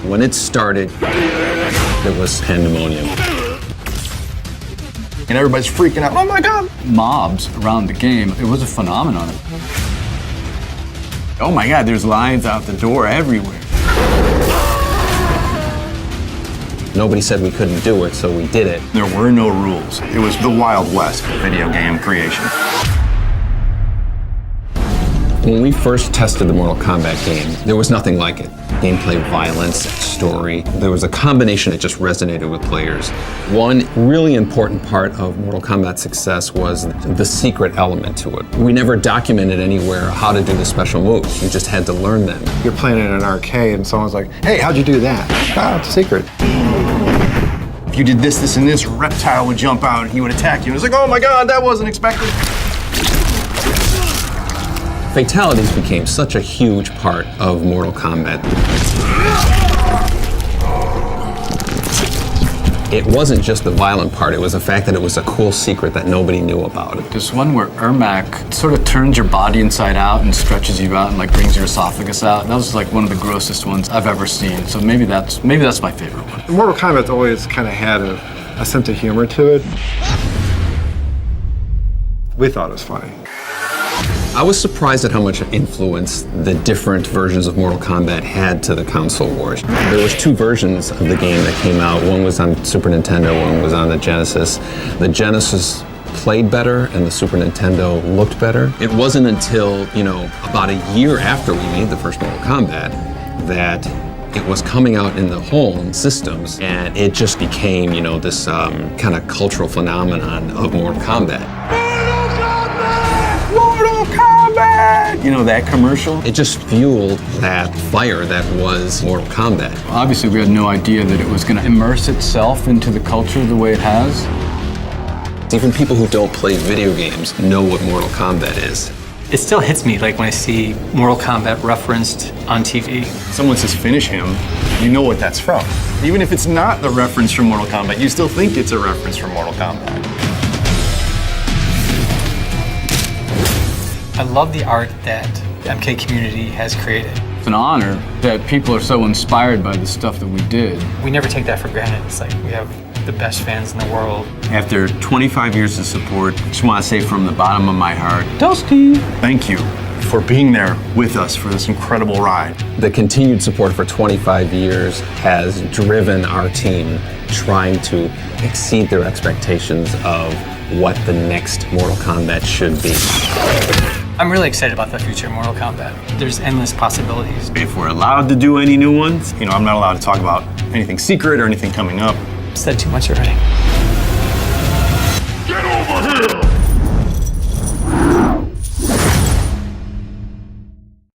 When it started, there was pandemonium. And everybody's freaking out, oh my God! Mobs around the game, it was a phenomenon. Oh my God, there's lines out the door everywhere. Nobody said we couldn't do it, so we did it. There were no rules. It was the Wild West of video game creation. When we first tested the Mortal Kombat game, there was nothing like it. Gameplay, violence, story. There was a combination that just resonated with players. One really important part of Mortal Kombat's success was the secret element to it. We never documented anywhere how to do the special moves. You just had to learn them. You're playing in an arcade and someone's like, hey, how'd you do that? Ah, it's a secret. If you did this, this, and this, a reptile would jump out and he would attack you. And it's like, oh my God, that wasn't expected. Fatalities became such a huge part of Mortal Kombat. It wasn't just the violent part, it was the fact that it was a cool secret that nobody knew about. There's one where Ermac sort of turns your body inside out and stretches you out and like brings your esophagus out. That was like one of the grossest ones I've ever seen. So maybe that's my favorite one. Mortal Kombat's always kind of had a sense of humor to it. We thought it was funny. I was surprised at how much influence the different versions of Mortal Kombat had to the console wars. There was two versions of the game that came out. One was on Super Nintendo, one was on the Genesis. The Genesis played better and the Super Nintendo looked better. It wasn't until, about a year after we made the first Mortal Kombat that it was coming out in the home systems, and it just became, this kind of cultural phenomenon of Mortal Kombat. You know that commercial? It just fueled that fire that was Mortal Kombat. Obviously, we had no idea that it was going to immerse itself into the culture the way it has. Even people who don't play video games know what Mortal Kombat is. It still hits me like when I see Mortal Kombat referenced on TV. Someone says finish him, you know what that's from. Even if it's not the reference from Mortal Kombat, you still think it's a reference from Mortal Kombat. I love the art that the MK community has created. It's an honor that people are so inspired by the stuff that we did. We never take that for granted. It's like we have the best fans in the world. After 25 years of support, I just want to say from the bottom of my heart, Dusty! Thank you for being there with us for this incredible ride. The continued support for 25 years has driven our team trying to exceed their expectations of what the next Mortal Kombat should be. I'm really excited about the future of Mortal Kombat. There's endless possibilities. if we're allowed to do any new ones, I'm not allowed to talk about anything secret or anything coming up. Said too much already.